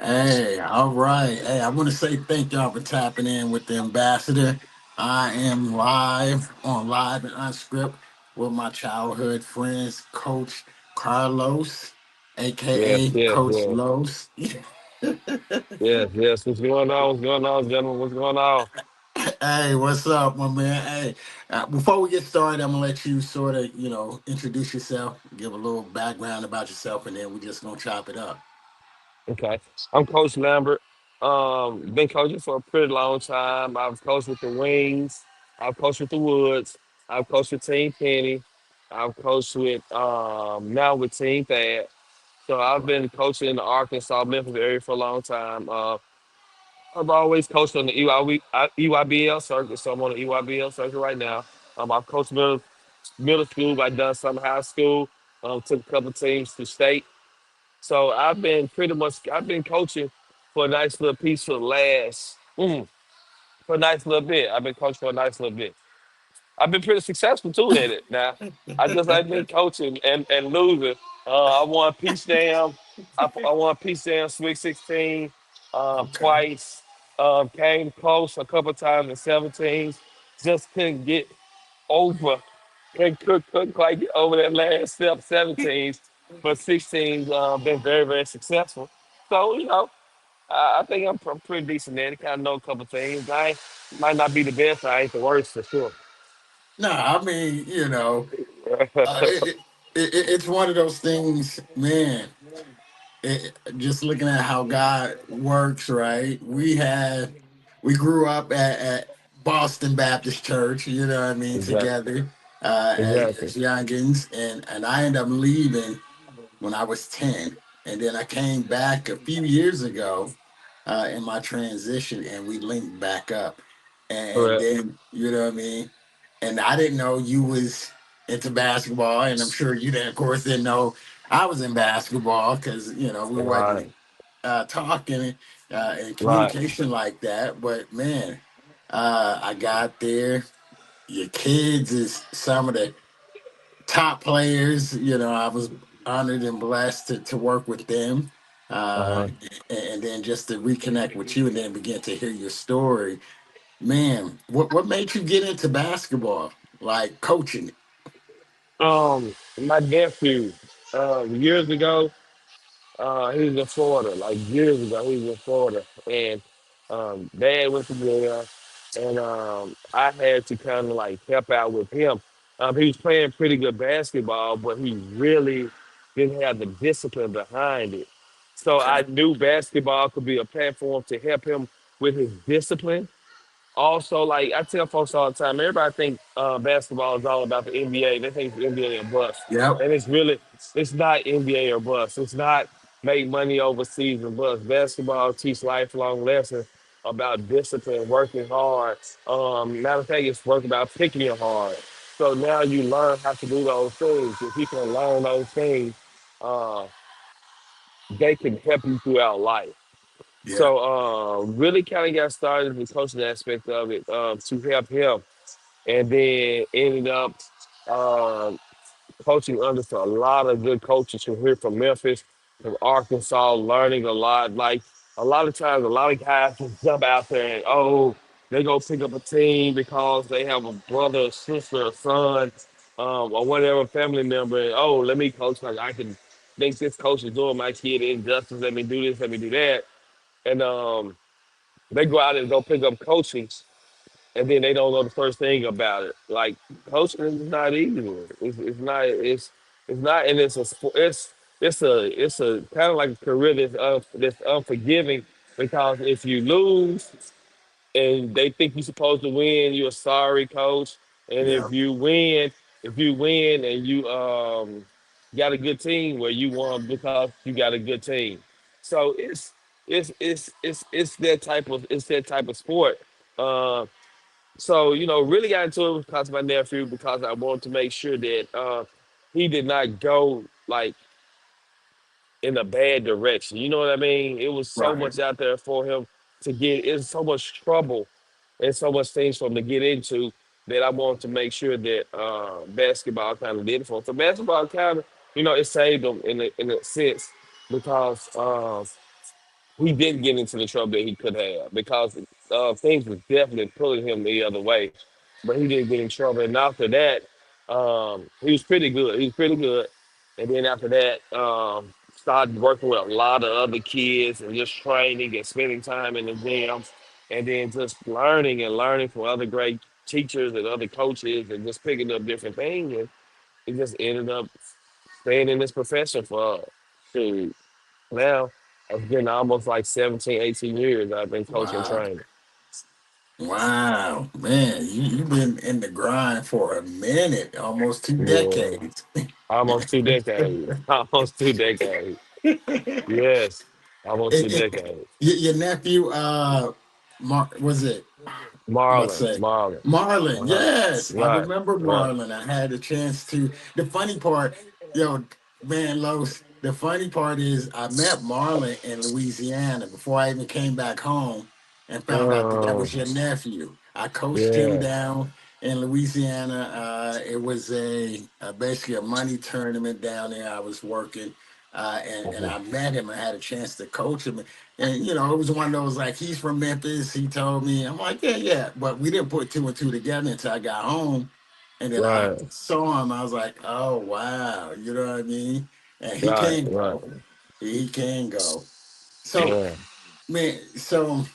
Hey, all right. Hey, I want to say thank y'all for tapping in with the ambassador. I am live and unscripted with my childhood friends, Coach Carlos, Yes, aka yes, Coach yes, Los. yes, yes. What's going on? What's going on, gentlemen? What's going on? Hey, what's up, my man? Hey, before we get started, I'm gonna let you sort of, introduce yourself, give a little background about yourself, and then we're just gonna chop it up. Okay, I'm Coach Lambert. Been coaching for a pretty long time. I've coached with the Wings. I've coached with the Woods. I've coached with Team Penny. I've coached with now with Team Thad. So I've been coaching in the Arkansas, Memphis area for a long time. I've always coached on the EYBL circuit, so I'm on the EYBL circuit right now. I've coached middle school. I've done some high school. Took a couple teams to state. So I've been coaching for a nice little piece for the last for a nice little bit. I've been coaching for a nice little bit. I've been pretty successful too at it. Now, I just ain't been coaching and losing. I won Peach Jam. I won Peach Jam Sweet 16 Okay. twice. Came close a couple times in 17s. Just couldn't get over. Couldn't quite get over that last step 17s. But 16s been very, very successful. So, I think I'm pretty decent there. Kind of know a couple things. Might not be the best. I ain't the worst for sure. No, I mean, it's one of those things, man. Just looking at how God works, right? We grew up at Boston Baptist Church, you know what I mean, Exactly. together Exactly. as youngins, and I ended up leaving when I was 10, and then I came back a few years ago in my transition, and we linked back up, and Correct. then you know what I mean. And I didn't know you was into basketball, and I'm sure you, of course, didn't know I was in basketball because we Right. wasn't talking and Right. communication like that. But man, I got there. Your kids is some of the top players. I was honored and blessed to work with them. Uh, Uh-huh. and then just to reconnect with you and then begin to hear your story. Man, what made you get into basketball? Like coaching? My nephew, years ago, he was in Florida. Like years ago, he was in Florida, and Dad went to jail, and I had to kind of like help out with him. He was playing pretty good basketball, but he really didn't have the discipline behind it. So I Okay. knew basketball could be a platform to help him with his discipline. Also, like I tell folks all the time, everybody think basketball is all about the NBA. They think it's NBA or bust, Yep. and it's not NBA or bust. It's not make money overseas and bust. Basketball teach lifelong lessons about discipline, working hard. Matter of fact, it's work about picking your hard. So now you learn how to do those things. If you can learn those things, uh, they can help you throughout life. Yeah. So really kind of got started in the coaching aspect of it to help him, and then ended up um, coaching under a lot of good coaches from here from Memphis, from Arkansas, learning a lot. Like a lot of times, a lot of guys just jump out there and they go pick up a team because they have a brother, sister, or son, or whatever family member. And, oh, let me coach. Like I can think this coach is doing my kid injustice. Let me do this. Let me do that. And they go out and go pick up coaching, and then they don't know the first thing about it. Like coaching is not easy. It's not. It's not, and it's a it's a kind of like a career that's unforgiving because if you lose and they think you're supposed to win, you're a sorry coach. And Yeah. if you win and you got a good team, where you won because you got a good team. So it's that type of sport. Uh, so really got into it because of my nephew because I wanted to make sure that he did not go like in a bad direction. You know what I mean? It was so Right. much out there for him to get. It's so much trouble and so much things for him to get into that I wanted to make sure that basketball kind of did it for him. So basketball kind of, it saved him in a sense because he didn't get into the trouble that he could have because things was definitely pulling him the other way, but he didn't get in trouble. And after that, he was pretty good. He was pretty good. And then after that, started working with a lot of other kids and just training and spending time in the gym, and then just learning and learning from other great teachers and other coaches and just picking up different things. And he just ended up staying in this profession for shoot, now it's been almost like 17, 18 years I've been coaching Wow. training. Wow, man, you've been in the grind for a minute, almost two Yeah. decades. Almost 2 decades. Almost 2 decades. And- Yes. Almost two and decades. your nephew, was it? Let's Marlon. say Marlon. Marlon. Uh-huh. Yes, I Right. remember Right. Marlon. I had a chance to. The funny part, yo, man, Los. The funny part is I met Marlon in Louisiana before I even came back home and found out that that Um, was your nephew. I coached him yeah. down in Louisiana. It was basically a money tournament down there. I was working. And Mhm. I met him. I had a chance to coach him, and it was one of those like he's from Memphis. He told me, I'm like, yeah, yeah. But we didn't put two and two together until I got home. And then I Right. saw him. I was like, oh wow, you know what I mean? And he Right. can Right. go. He can go. So Yeah. man, so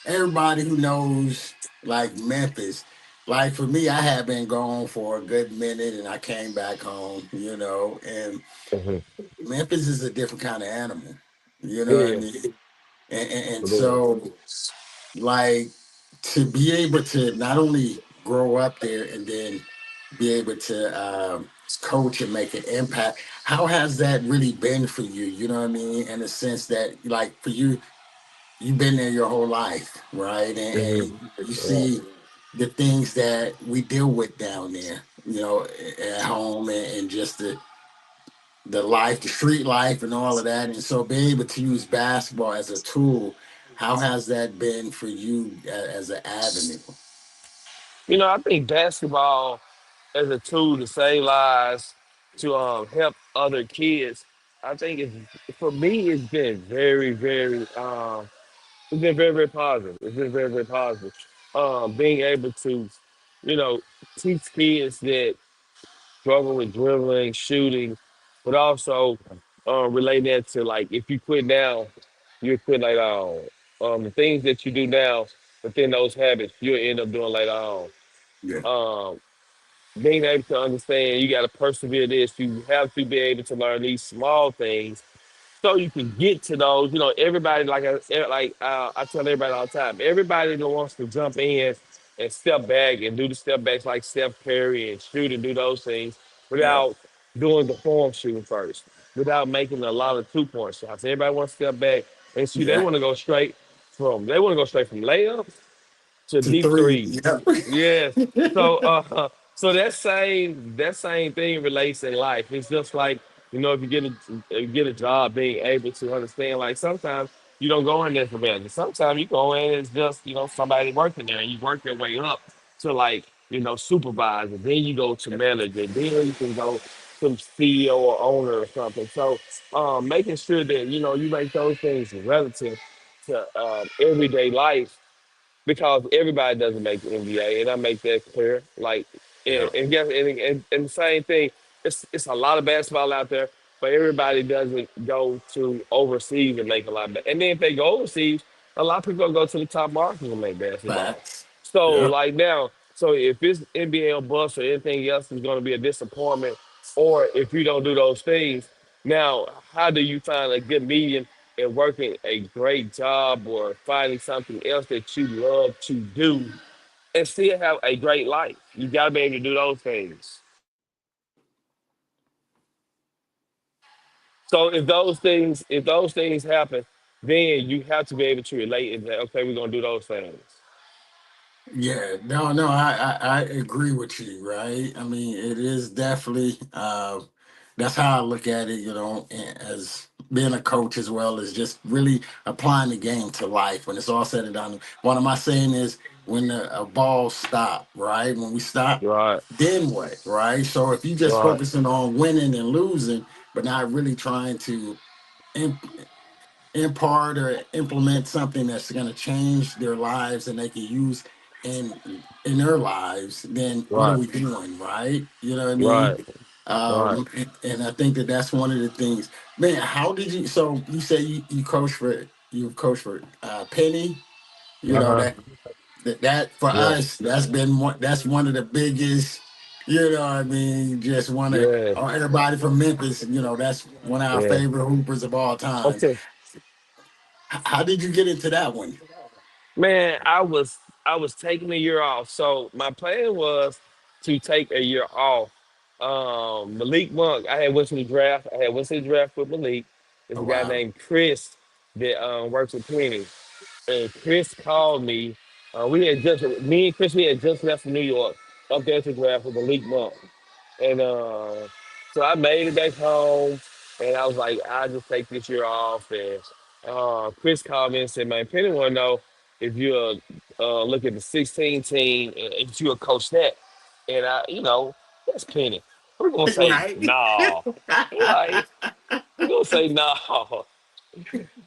everybody who knows like Memphis, like for me, I had been gone for a good minute and I came back home, and Mhm. Memphis is a different kind of animal. You know It what I is. mean? And It is. so like to be able to not only grow up there and then be able to coach and make an impact, how has that really been for you? You know what I mean? In the sense that, like, for you, you've been there your whole life, right? Mhm. And you Right. see the things that we deal with down there, at home, and just the life, the street life, and all of that. And so, being able to use basketball as a tool, how has that been for you as an avenue? I think basketball as a tool to save lives, to help other kids. I think for me it's been very, very it's been very, very positive. It's been very, very positive. Being able to, you know, teach kids that struggle with dribbling, shooting, but also relate that to like if you quit now, you quit later on. The things that you do now, within those habits, you'll end up doing later on. Yeah, Um, Being able to understand you got to persevere this, you have to be able to learn these small things so you can get to those. Everybody I tell everybody all the time. Everybody that wants to jump in and step back and do the step backs like Steph Curry and shoot and do those things yeah, without doing the form shooting first, without making a lot of 2 point shots. Everybody wants to step back and shoot. They yeah. want to go straight from layups to To deep three, threes. yeah. Yes. So so that same thing relates in life. It's just like, if you get a job, being able to understand like sometimes you don't go in there for manager. Sometimes you go in as just, somebody working there and you work your way up to like, supervisor. Then you go to manager. Then you can go to CEO or owner or something. So making sure that, you make those things relative to everyday life because everybody doesn't make the NBA, and I make that clear. Like, Yeah, and the same thing. It's a lot of basketball out there, but everybody doesn't go to overseas and make a lot of. And then if they go overseas, a lot of people go to the top markets and make basketball. facts. So Yeah, like now, so if it's NBA or bust or anything else is going to be a disappointment, or if you don't do those things, now how do you find a good medium and working a great job or finding something else that you love to do and still have a great life? You got to be able to do those things. So if those things happen, then you have to be able to relate and say, okay, we're gonna do those things. yeah. No, no, I agree with you, right? I mean, it is definitely that's how I look at it, as being a coach as well as just really applying the game to life when it's all said and done. One of my saying is when a ball stop, right? When we stop, Right, then what, right? So if you just right, focusing on winning and losing, but not really trying to impart or implement something that's going to change their lives and they can use in their lives, then what are Right, we doing, right? You know what I mean? right, right. And I think that that's one of the things. Man, how did you? So you say you coach for Penny. You know Uh-huh. that for Yeah, us that's one of the biggest. You know what I mean? Just one of yeah, everybody from Memphis. You know that's one of our yeah. favorite hoopers of all time. Okay. How did you get into that one? Man, I was taking a year off. So my plan was to take a year off. Malik Monk, I had went to the draft. I had went to the draft with Malik. There's Oh a guy wow! named Chris that works with Penny. And Chris called me. We had just me and Chris, we had just left from New York up there to draft with Malik Monk. And so I made it back home, and I was like, I'll just take this year off. And Chris called me and said, man, Penny want to know if you'll look at the 16 team and if you'll coach that. And that's Penny. We're gonna say Right? no. Like we're gonna say no.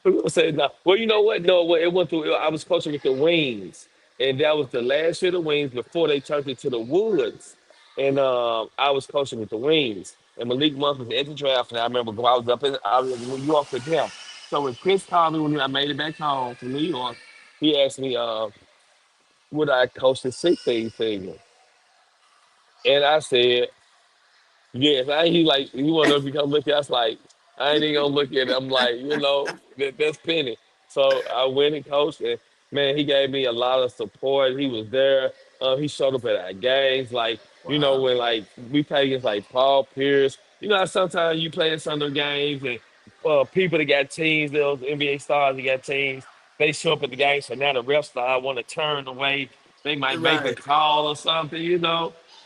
We're gonna say no. Well, you know what? No, well, it went through. I was coaching with the Wings, and that was the last year of the Wings before they turned it to the Woods. And I was coaching with the Wings, and Malik Monk was at the draft, and I remember I was in New York with him. So when Chris called me when I made it back home from New York, he asked me, would I coach the 16 team? And I said, yes, he like he want to know if you come look at us like I ain't even gonna look at it. I'm like, that's Penny. So I went and coached and man, he gave me a lot of support. He was there. He showed up at our games. Like, Wow! when like we play against like Paul Pierce. You know how sometimes you play in some of the games and people that got teams, those NBA stars that got teams, they show up at the game. So now the refs star want to turn away. They might make a Right? call or something.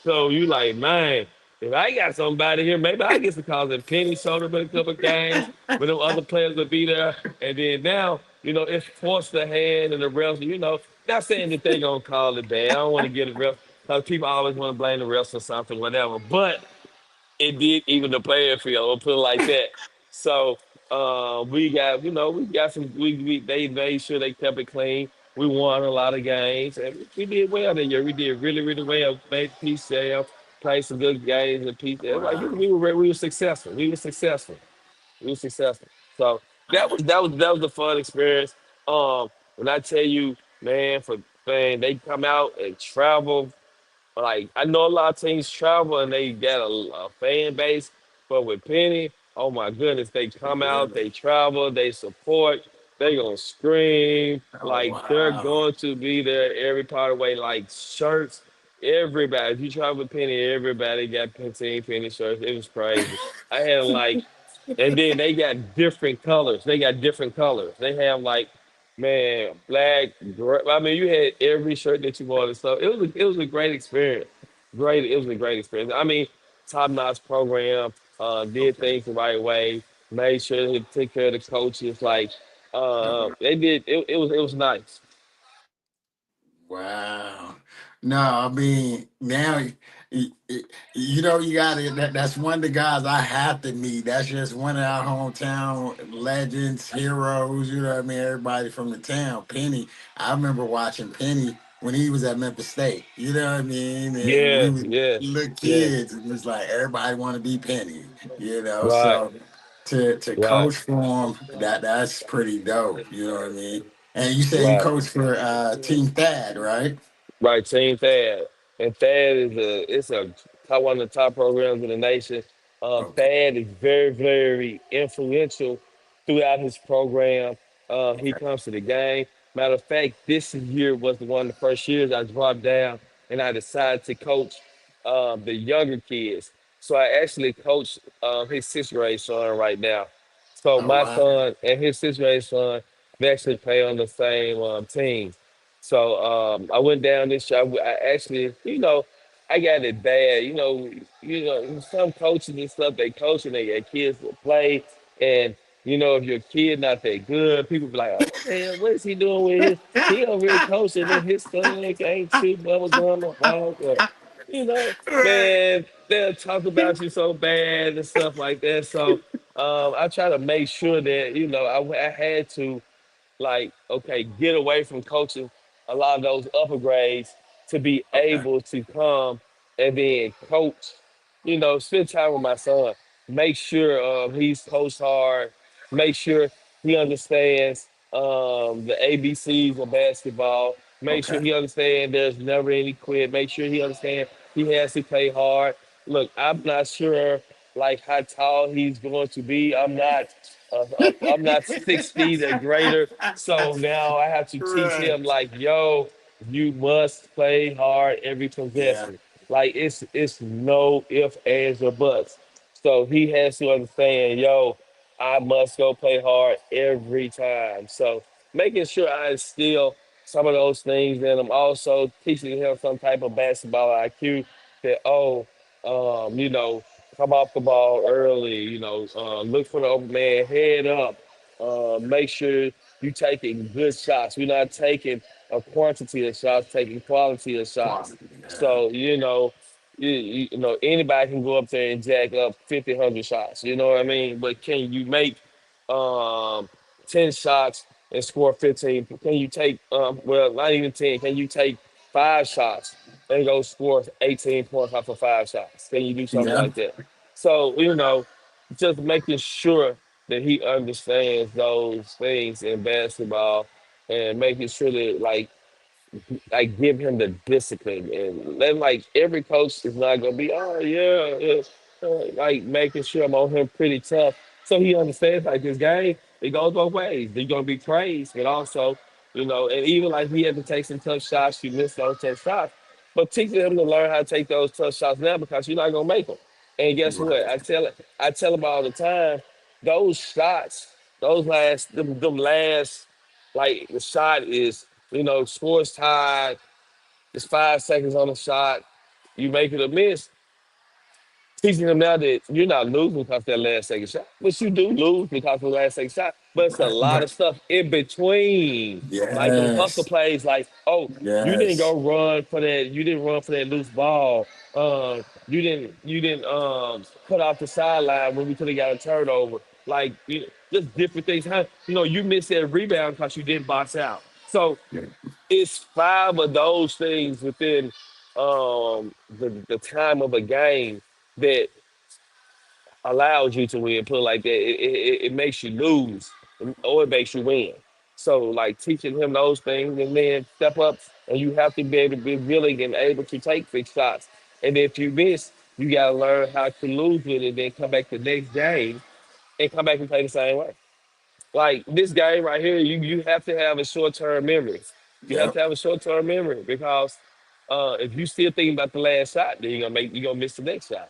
So you like, man. If I got somebody here, maybe I get some calls. And Penny showed up in a couple of games, but them other players would be there. And then now, it's forced the hand and the refs. Not saying that they gonna call it bad. I don't want to get the refs because people always want to blame the refs or something, whatever. But it did even the playing field. We'll put it like that. So we got some. They made sure they kept it clean. We won a lot of games, and we did well that year. We did really, really well. Made peace sale, played some good games and peace. Like Wow! we were successful. We were successful. We were successful. So that was a fun experience. When I tell you, man, they come out and travel like I know a lot of teams travel and they got a fan base, but with Penny, oh my goodness, they come out, Really? they travel, they support, they gonna scream, Oh like they're wow! going to be there every part of the way, like shirts. Everybody, if you travel with Penny, everybody got Penny shirts. It was crazy. I had like and then they got different colors. They got different colors. They have like, man, black. I mean, you had every shirt that you wanted. So it was a great experience. Great. It was a great experience. I mean, top notch program. Did Okay. things the right way. Made sure to take care of the coaches. Like, they did. It was nice. Wow. No, I mean now you got it. That's one of the guys I have to meet. That's just one of our hometown legends, heroes. You know what I mean? Everybody from the town. Penny. I remember watching Penny when he was at Memphis State. You know what I mean? And we Yeah. were Yeah. little Yeah. kids. It was like everybody want to be Penny. Right. So to Right. coach for him, that's pretty dope. You know what I mean? And you said you Right. coach for Team Thad, right? Right, Team Thad. And Thad it's one of the top programs in the nation. Okay. Thad is very, very influential throughout his program. He Okay. comes to the game. Matter of fact, this year was one of the first years I dropped down and I decided to coach the younger kids. So I actually coach his sixth grade son right now. So Oh my wow. son and his sixth grade son, they actually play on the same team. So I went down this year. I actually, I got it bad. Some coaches and stuff they coach and they get kids to play, and if your kid not that good, people be like, "Oh, what the hell? What is he doing with his? He over here coaching and his son ain't shit bubble gum or ball or, Right. man, they'll talk about you so bad and stuff like that." So I try to make sure that I had to like okay get away from coaching a lot of those upper grades to be Okay. able to come and then coach, spend time with my son, make sure he's coached hard, make sure he understands the ABCs of basketball, make sure Okay. he understands there's never any quit, make sure he understands he has to play hard. Look, I'm not sure like how tall he's going to be. I'm not 6 feet or greater. So now I have to teach Right. him like, yo, you must play hard every Yeah. possession. Like it's no ifs, ands, or buts. So he has to understand, yo, I must go play hard every time. So making sure I instill some of those things in him. Also teaching him some type of basketball IQ that, come off the ball early, look for the open man, head up, make sure you taking good shots. We're not taking a quantity of shots, taking quality of shots. Quality. Yeah. So, anybody can go up there and jack up 50, 100 shots. You know what I mean? But can you make um, 10 shots and score 15? Can you take, well, not even 10, can you take 5 shots and go score 18 points off of 5 shots? Can you do something Yeah. like that? So, just making sure that he understands those things in basketball and making sure that like give him the discipline and then like every coach is not gonna be like making sure I'm on him pretty tough so he understands like this game it goes both ways. You're gonna be praised, but also and even like he had to take some tough shots. You missed those tough shots, but teaching him to learn how to take those tough shots now because you're not gonna make them. And guess what? Right. I tell him all the time. Those shots, them last, like the shot is scores tied. It's 5 seconds on the shot. You make it a miss. Teaching them now that you're not losing because of that last second shot, but you do lose because of the last second shot. But it's a Right. lot Right. of stuff in between, like them hustle Yes. plays. Like, oh, you didn't Yes. go run for that. You didn't run for that loose ball. You didn't cut off the sideline when we could have got a turnover. Like, just different things. You missed that rebound because you didn't box out. So Yeah. it's 5 of those things within the time of a game that allows you to win. Put it like that, it makes you lose or it makes you win. So like teaching him those things and then step up and you have to be able to be willing and able to take big shots. And if you miss, you gotta learn how to lose with it, then come back the next game and come back and play the same way. Like this game right here, you have to have a short term memory. You have Yep. to have a short term memory because if you still thinking about the last shot, then you're gonna miss the next shot.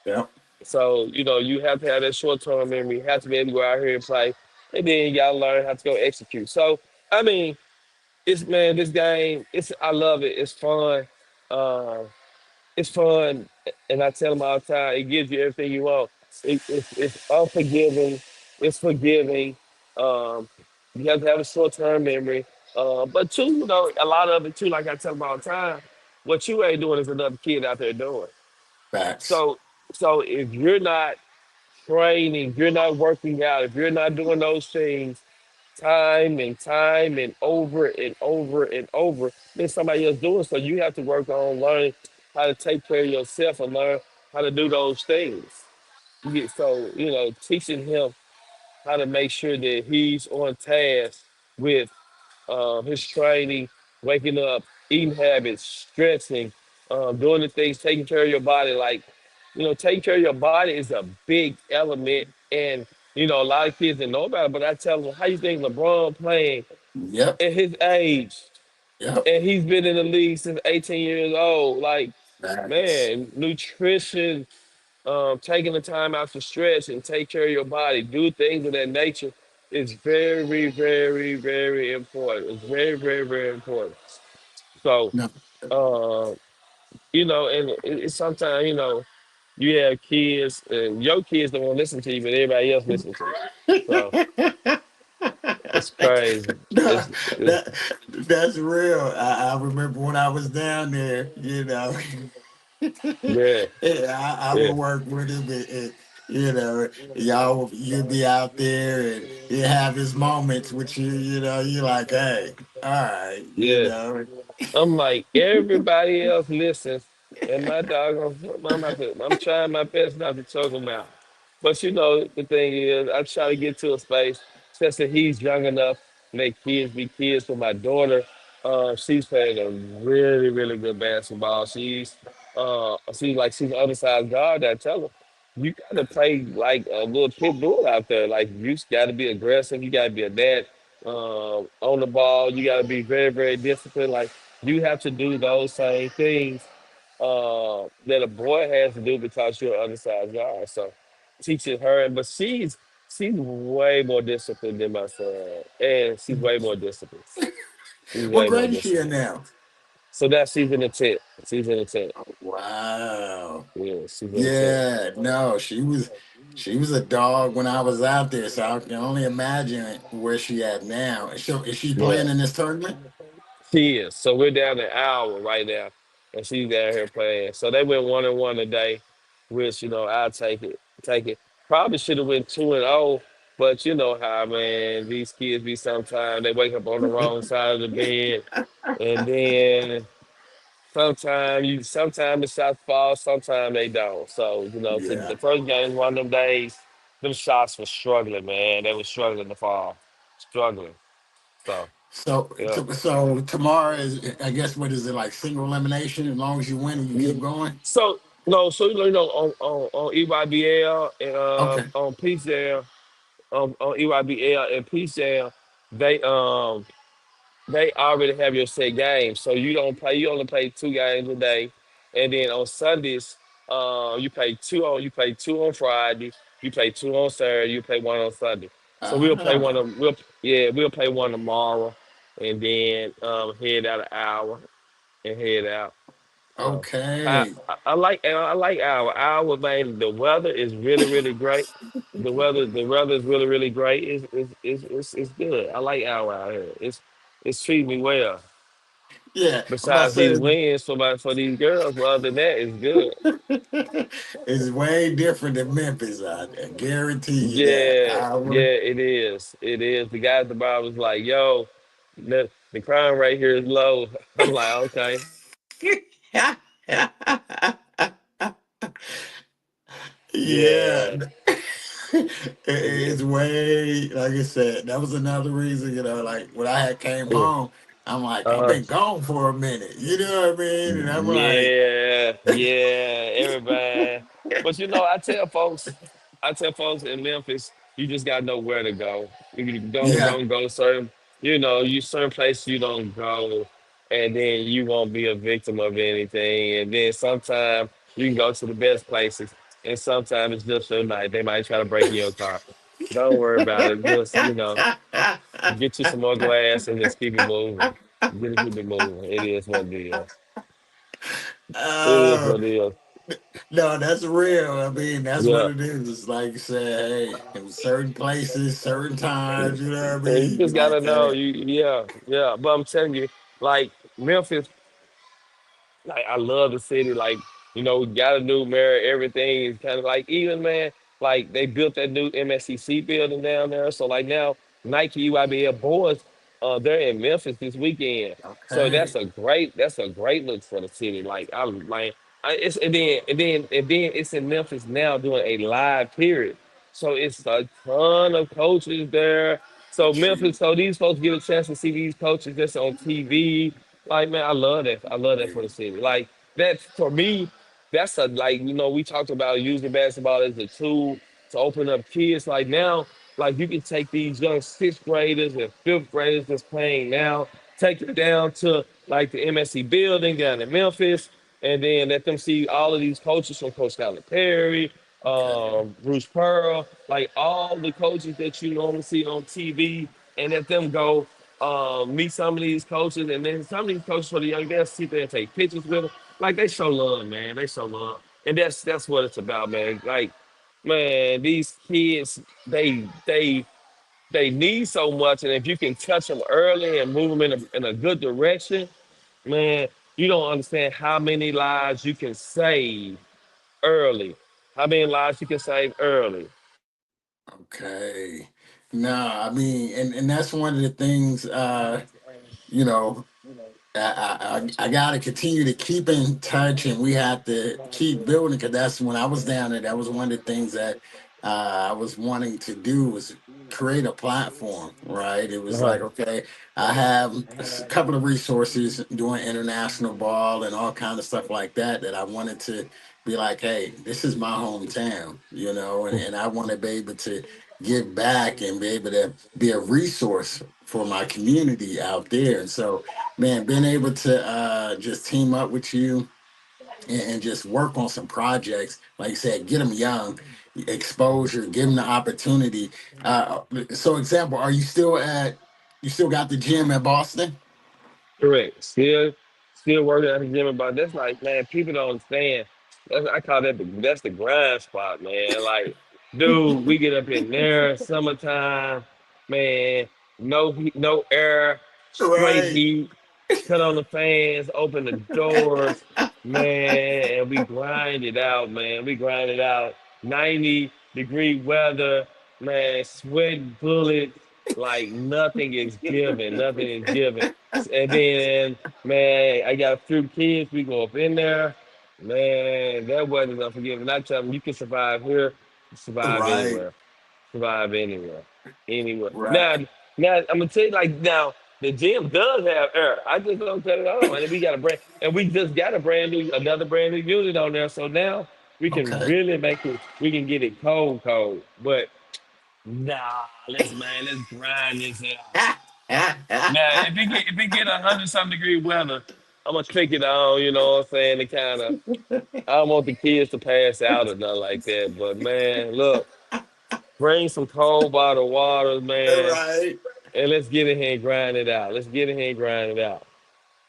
Yep. So you have to have that short term memory. You have to be able to go out here and play, and then you gotta learn how to go execute. So I mean, it's man, this game, I love it. It's fun. Uh, it's fun, and I tell them all the time, it gives you everything you want. It's unforgiving, it's forgiving. Um, you have to have a short term memory. But two, a lot of it too, like I tell them all the time, what you ain't doing is another kid out there doing. Facts. So, so if you're not training, if you're not working out, if you're not doing those things time and over and over and over, then somebody else doing. So you have to work on learning how to take care of yourself and learn how to do those things. So, teaching him how to make sure that he's on task with his training, waking up, eating habits, stretching, doing the things, taking care of your body. Like, taking care of your body is a big element. And, a lot of kids didn't know about it, but I tell them, how you think LeBron playing Yep. at his age? Yep. And he's been in the league since 18 years old. Like, Facts. man, nutrition, taking the time out to stretch and take care of your body, do things of that nature is very, very, very important. It's very, very, very important. So, No. uh, and it's sometimes, you have kids and your kids don't want to listen to you, but everybody else listens to you. So it's crazy. No, It's that that's real. I remember when I was down there, yeah, yeah, I would yeah, work with him, You know, y'all, you'd be out there and you have his moments with you. You know, you're like, hey, all right, you Yeah. know, I'm like, everybody else listens, and my dog, I'm trying my best not to choke him out. But you know, the thing is, I try to get to a space, especially he's young enough, make kids be kids. For my daughter, she's playing a really, really good basketball. She's the other side guard. I tell her, you gotta play like a little pit bull out there. Like you gotta be aggressive. You gotta be a dad on the ball. You gotta be very, very disciplined. Like you have to do those same things that a boy has to do because you're an undersized guard. So teaching her, but she's way more disciplined than my son, and she's way more disciplined. She's what way more grade is she in disciplined. now? So that she's in the tent. She's in the tent. Wow. Yeah, she's in the tent. Yeah, no, she was a dog when I was out there, so I can only imagine where she at now. So is she Yeah. playing in this tournament? She is. So we're down an hour right now, and she's down here playing. So they went 1-1 today, which I'll take it. Take it. Probably should have went 2-0, but you know how man these kids be sometimes they wake up on the wrong side of the bed, and then sometimes the shots fall, sometimes they don't. So Yeah. the first game, one of them days, them shots were struggling, man. They were struggling to fall, struggling. So So, yeah. so tomorrow is, I guess, what is it like single elimination? As long as you win and you Yeah. keep going. So no, so on EYBL and Okay. on Peace Jam, on EYBL and Peace Jam, they um they already have your set games. So you only play 2 games a day. And then on Sundays, you play two on Friday, you play two on Saturday, you play one on Sunday. So Ah, we'll play one tomorrow and then head out an hour and head out. So okay. I like our man. The weather is really really great. The weather is really really great. It's good. I like our out here. It's treating me well. Yeah, I'm about to Besides these say wins for these girls, but other than that, it's good. it's way different than Memphis. I guarantee you that. Yeah, Our yeah, it is. It is. The guy at the bar was like, "Yo, the crime rate here is low." I'm like, "Okay, yeah. yeah." It's way, like I said, that was another reason, like when I had came Yeah. home, I'm like, I've Uh, been gone for a minute. You know what I mean? And I'm like, Yeah, yeah, everybody. But I tell folks in Memphis, you just gotta know where to go. You yeah, don't go certain, you certain places you don't go, and then you won't be a victim of anything. And then sometimes you can go to the best places, and sometimes it's just your night. They might try to break in your car. Don't worry about it. Just get you some more glass and just keep it moving. Keep it moving. It is what it is. It is uh, what it is. no, that's real. I mean, that's what Yeah. it is. It's like you said, hey, in certain places, certain times, you know what I And you mean? You're just gotta like, know, hey, yeah, yeah. But I'm telling you, like Memphis, like I love the city. Like we got a new mayor. Everything is kind of like even man. Like they built that new MSCC building down there. So like now Nike EYBL boys, they're in Memphis this weekend. So okay, that's a great look for the city. Like I like it's and then it's in Memphis now doing a live period. So it's a ton of coaches there. So shoot, Memphis, so these folks get a chance to see these coaches just on TV. Like man, I love that. I love that for the yeah, city. Like that for me, that's a like we talked about using basketball as a tool to open up kids. Like now, like you can take these young sixth graders and fifth graders that's playing now, take them down to like the MSC building down in Memphis, and then let them see all of these coaches from Coach Tyler Perry, okay, Bruce Pearl, like all the coaches that you normally see on TV, and let them go meet some of these coaches, and then some of these coaches for the young they'll sit there and take pictures with them. Like they show love, man. They show love, and that's what it's about, man. Like, man, these kids they need so much, and if you can touch them early and move them in a good direction, man, you don't understand how many lives you can save early. How many lives you can save early? Okay. No, I mean, and that's one of the things. You know, I got to continue to keep in touch, and we have to keep building because that's when I was down there. That was one of the things that I was wanting to do was create a platform. Right? It was Uh-huh. like, okay, I have a couple of resources doing international ball and all kind of stuff like that that I wanted to be like, hey, this is my hometown, and I want to be able to give back and be able to be a resource for my community out there. And so, man, being able to just team up with you and just work on some projects, like you said, get them young, exposure, give them the opportunity. So, example, you still got the gym at Boston? Correct. Still working at the gym about that's like, man, people don't understand. I call that's the grind spot, man. Like, dude, we get up in there, summertime, man, no heat, no air, straight Right. heat, cut on the fans, open the doors, man, and we grind it out, man. We grind it out. 90-degree weather, man, sweat bullets, like nothing is given, nothing is given. And then, man, I got a few kids. We go up in there. Man, that wasn't unforgiving. I tell them, you can survive here, survive Right. anywhere, survive anywhere, anywhere. Right. Now, I'm gonna tell you, like now, the gym does have air. I just don't cut it on, and we got a brand, and we just got another brand new unit on there. So now we can Okay. really make it. We can get it cold, cold. But nah, let's grind this out. Now, if it get 100-something degree weather, I'm gonna trick it on. You know what I'm saying? To kind of, I don't want the kids to pass out or nothing like that. But man, look, bring some cold bottled water, man, Right. and let's get in here and grind it out. Let's get in here and grind it out.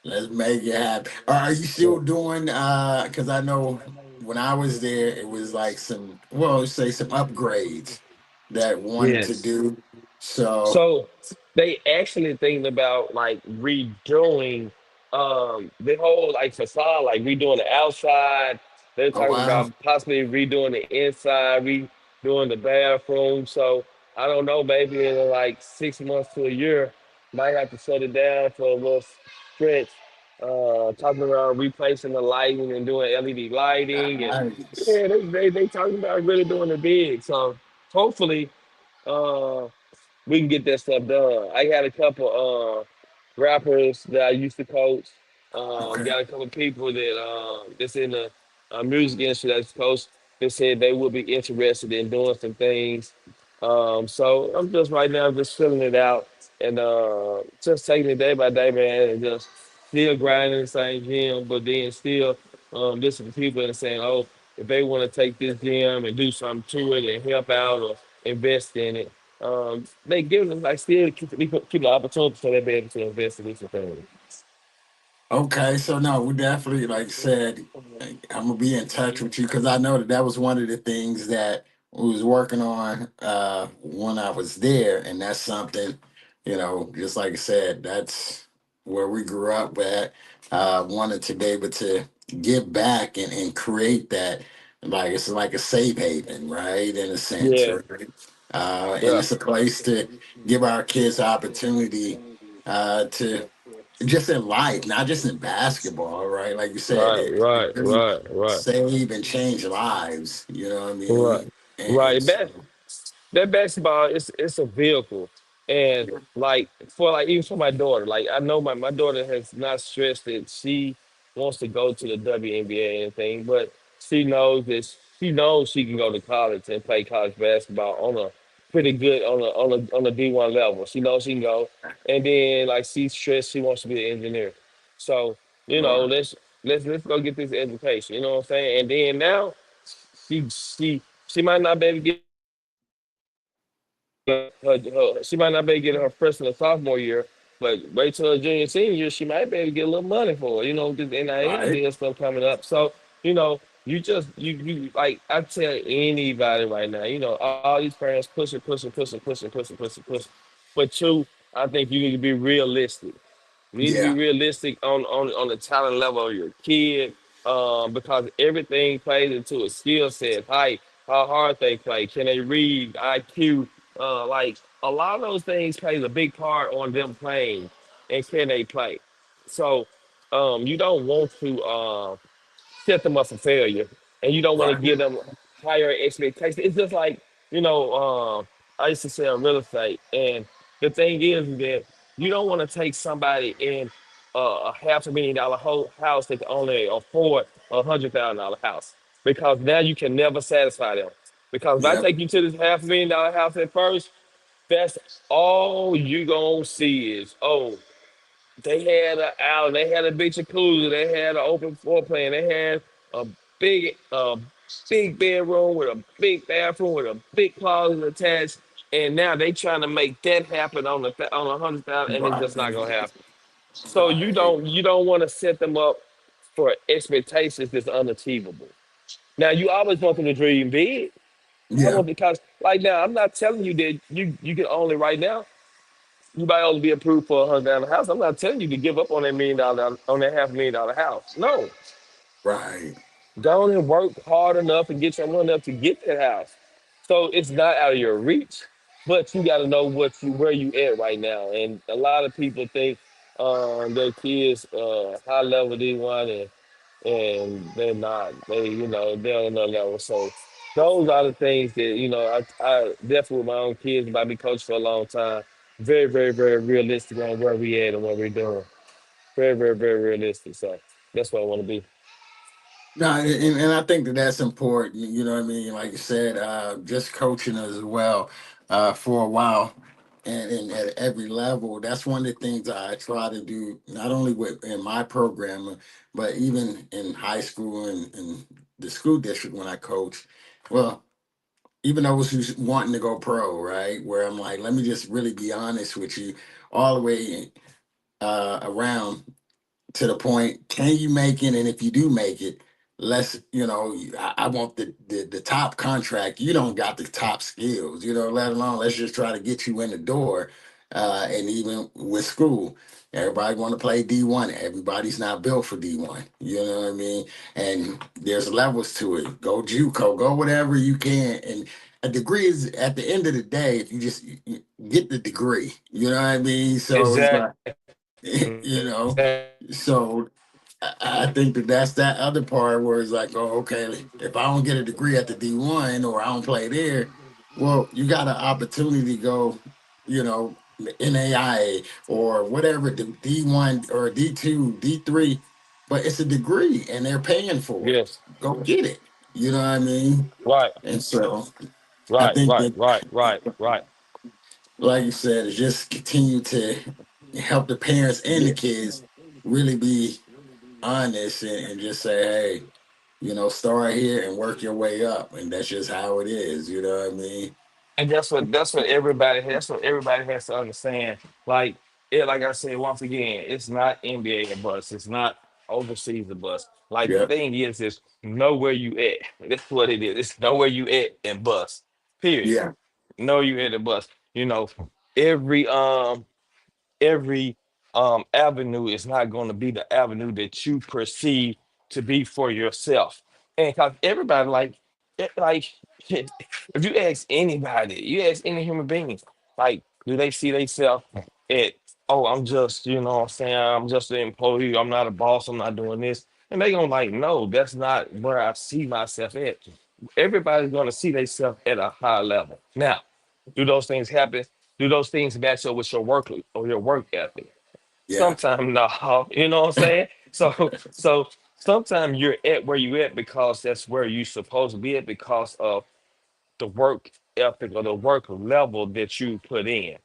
Let's make it happen. Are you still doing because I know when I was there it was like some well say some upgrades that wanted to Yes. do. So So they actually thinking about like redoing the whole like facade, like redoing the outside. They're oh talking wow. about possibly redoing the inside, redoing the bathroom. So I don't know, maybe in like 6 months to a year, might have to shut it down for a little stretch. Talking about replacing the lighting and doing LED lighting, and Nice. yeah, they talking about really doing it big. So hopefully. Uh, we can get that stuff done. I got a couple rappers that I used to coach. Okay. Got a couple people that that's in the music industry that's coach. They said they would be interested in doing some things. So I'm just right now just filling it out and just taking it day by day, man, and just still grinding the same gym, but then still listening to people and saying, oh, if they want to take this gym and do something to it and help out or invest in it, they give them like still keep the opportunity so they be able to invest in these things. Okay, so no, we definitely, like I said, I'm gonna be in touch with you because I know that that was one of the things that we was working on when I was there, and that's something, just like I said, that's where we grew up at. Wanted to be able to give back and create that, like it's like a safe haven, right? In a sense, Yeah, right? And yeah, it's a place to give our kids opportunity to just in life, not just in basketball, right? Like you said, right, it right, really right, right, save and change lives. You know what I right, mean? And right. so, That basketball it's a vehicle, and like for like even for my daughter, like I know my daughter has not stressed that she wants to go to the WNBA or anything, but she knows she can go to college and play college basketball on a pretty good on a D1 level. She knows she can go, and then like she's stressed she wants to be an engineer, so you know right. let's go get this education. You know what I'm saying? And then now she might not be able to get she might not be able to get her freshman or sophomore year, but wait till her junior senior year, she might be able to get a little money for it, because NIL Right. deal stuff coming up. So, you just you like I tell anybody right now, all these parents pushing. But two, I think you need to be realistic. You need to be Yeah. realistic on the talent level of your kid. because everything plays into a skill set, height, how hard they play, can they read, IQ, like a lot of those things plays a big part on them playing and can they play. So you don't want to set them up for failure, and you don't want to Right. give them higher expectations. It's just like I used to sell real estate, and the thing is that you don't want to take somebody in a $500,000 whole house that can only afford $100,000 house because now you can never satisfy them. Because if I Yep. take you to this $500,000 house at first, that's all you gonna see is, oh, they had an island, they had a big jacuzzi, they had an open floor plan, they had a big, big bedroom with a big bathroom with a big closet attached, and now they trying to make that happen on on 100,000, and it's just not gonna Right. happen. So Right. you don't want to set them up for expectations that's unachievable. Now you always want them to dream big. I Yeah. want because like now I'm not telling you that you can only right now you might only be approved for $100,000 house. I'm not telling you to give up on that $1 million on that $500,000 house. No, Right. go on and work hard enough and get your money up to get that house. So it's not out of your reach, but you got to know where you at right now. And a lot of people think their kids high level D1 and they're not. They're on another level. So those are the things that I definitely with my own kids. By me coach for a long time, very very very realistic on where we at and what we're doing. Very very very realistic. So that's what I want to be. No, and I think that that's important. You know what I mean? Like you said, just coaching as well for a while, and at every level. That's one of the things I try to do, not only with in my program, but even in high school and the school district when I coach. Well, even those who's wanting to go pro, right? Where I'm like, let me just really be honest with you, all the way around to the point, can you make it? And if you do make it, let's, I want the top contract. You don't got the top skills, let alone let's just try to get you in the door. And even with school, everybody want to play D1. Everybody's not built for D1. You know what I mean? And there's levels to it. Go JUCO, go whatever you can. And a degree is at the end of the day, if you just get the degree, you know what I mean? So it's like, Exactly. you know, Exactly. so I think that that's that other part where it's like, oh, okay, if I don't get a degree at the D1 or I don't play there, well, you got an opportunity to go, NAIA or whatever, the D1 or D2, D3, but it's a degree and they're paying for it. Yes. Go get it. You know what I mean? Right. And so I Right. think Right. that, Right. Right. Right. like you said, is just continue to help the parents and the Yeah. kids really be honest and just say, hey, start here and work your way up. And that's just how it is. You know what I mean? And that's what everybody has to understand. Like like I said once again, it's not NBA a bus. It's not overseas a bus. Like the Yep. thing is know where you at. That's what it is. It's know where you at and bus. Period. Yeah. Know you at the bus. Every every avenue is not going to be the avenue that you perceive to be for yourself. And because everybody like if you ask anybody, you ask any human being, like, do they see themselves at, oh, I'm just, what I'm saying, I'm just an employee, I'm not a boss, I'm not doing this. And they gonna like, no, that's not where I see myself at. Everybody's gonna see themselves at a high level. Now, do those things happen? Do those things match up with your work or your work ethic? Yeah. Sometimes no, you know what I'm saying? So sometimes you're at where you at because that's where you supposed to be at because of the work ethic or the work level that you put in.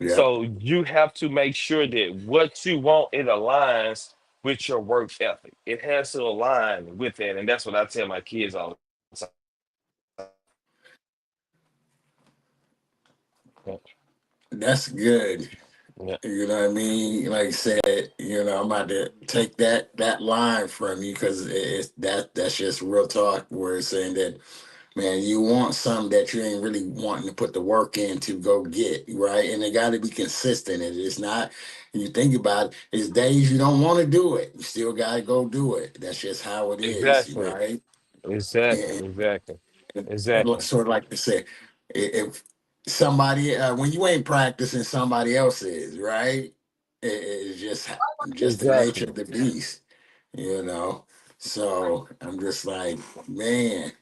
Yep. So you have to make sure that what you want it aligns with your work ethic. It has to align with that, and that's what I tell my kids all the time. Yeah, That's good. yeah, You know what I mean? Like I said, I'm about to take that line from you because it's that's just real talk where it's saying that man, you want something that you ain't really wanting to put the work in to go get, right? And it got to be consistent. It is not, you think about it, it's days you don't want to do it. You still got to go do it. That's just how it is, Exactly. right? Exactly. And, Exactly. and Exactly. sort of like I said, if somebody, when you ain't practicing, somebody else is, right? It's just the nature Exactly. of the beast, you know? So I'm just like, man.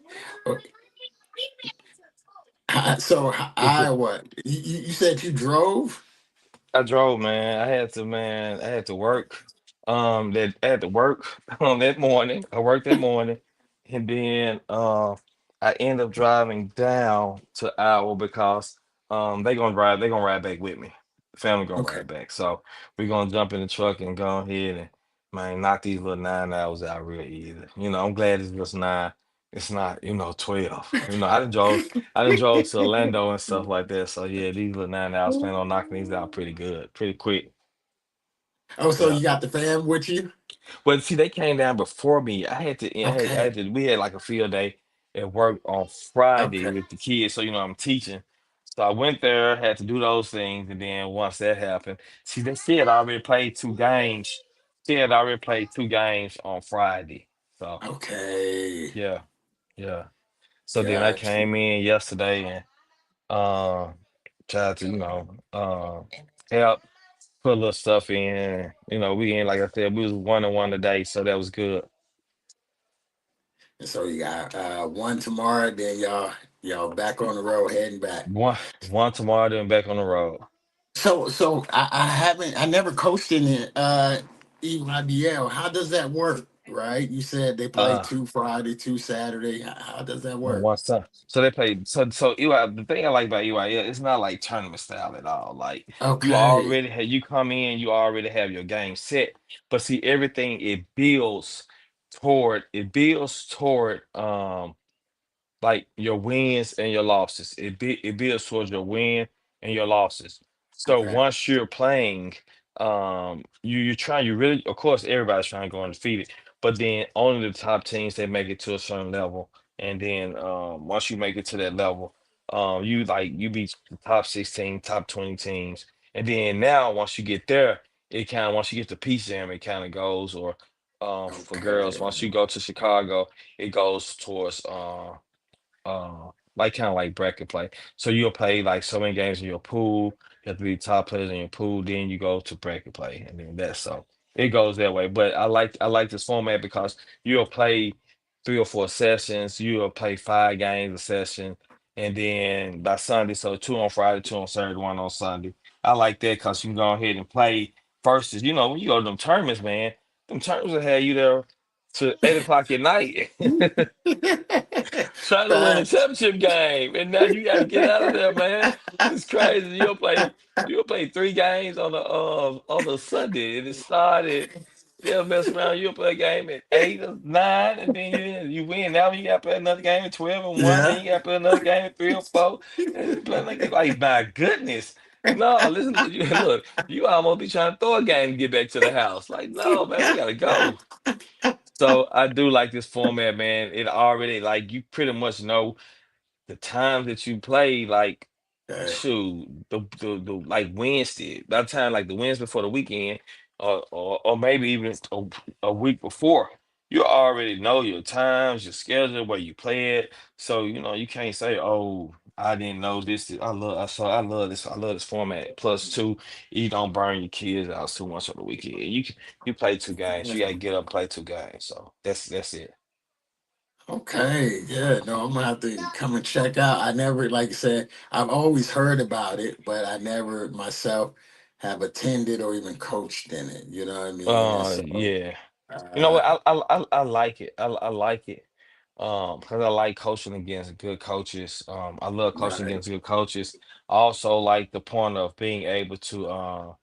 So It's I what you said you drove? I drove, man. I had to work. That I had to work that morning. I worked that morning, and then I end up driving down to Iowa because they gonna ride back with me. The family gonna Okay, ride back, so we gonna jump in the truck and go ahead and man knock these little 9 hours out real easy. You know, I'm glad it's just nine. It's not 12. You know, I done drove to Orlando and stuff like that. So yeah, these little 9 hours plan on knocking these out pretty good, pretty quick. oh, so Yeah. you got the fam with you? But see, they came down before me. I had Okay, to, we had like a field day at work on Friday okay, with the kids. So, I'm teaching. So I went there, had to do those things. And then once that happened, see, she had already played two games. She had already played two games on Friday. So okay, yeah, yeah. So then I got you. came in yesterday and tried to, help put a little stuff in. We in, like I said, we was 1-1 today, so that was good. And so you got one tomorrow, then y'all back on the road heading back. One tomorrow, then back on the road. So I never coached in it. EYBL. How does that work? Right? You said they play Uh, two Friday, two Saturday. How does that on work? one side. So they played. So EY, the thing I like about EYL, it's not like tournament style at all. Like Okay, you come in, you already have your game set. But see, everything it builds toward like your wins and your losses. It builds towards your win and your losses. So okay, once you're playing, you're trying you really of course everybody's trying to go undefeated, but then only the top teams they make it to a certain level. And then once you make it to that level, you beat the top 16, top 20 teams. And then now once you get there, it kind of once you get to Peace Jam, it kind of goes or for girls, okay, once you go to Chicago, it goes towards like kind of like bracket play. So you'll play like so many games in your pool. You have to be top players in your pool. Then you go to bracket play, and then that's so it goes that way. But I like this format because you'll play 3 or 4 sessions. You'll play 5 games a session, and then by Sunday, so two on Friday, two on Saturday, one on Sunday. I like that because you can go ahead and play versus. When you go to them tournaments, man, them tournaments will have you there to 8 o'clock at night. Trying to win a Facts. championship game, and now you got to get out of there, man. It's crazy. You'll play 3 games on the Sunday, and it started. They'll mess around. You'll play a game at 8 or 9, and then you win. Now you got to play another game at 12 and 1. Then Yeah. you got to play another game at 3 or 4. And you play like my goodness. No, listen. Look, you almost be trying to throw a game to get back to the house. Like, no, man, we gotta go. So I do like this format, man. It already like you pretty much know the times that you play, like Okay. shoot, the like Wednesday. By the time like the Wednesday before the weekend, or maybe even a week before, you already know your times, your schedule, where you play it. So you can't say, "Oh, I didn't know this." I love this format. Plus, two, you don't burn your kids out too much on the weekend. You play 2 games. You gotta get up, play 2 games. So that's it. Okay, yeah, no, I'm gonna have to come and check out. I never, like I said, I've always heard about it, but I never myself have attended or even coached in it. You know what I mean? And so, Yeah. You know uh, what? I like it. I like it. Because I like coaching against good coaches. I love coaching right, against good coaches. I also like the point of being able to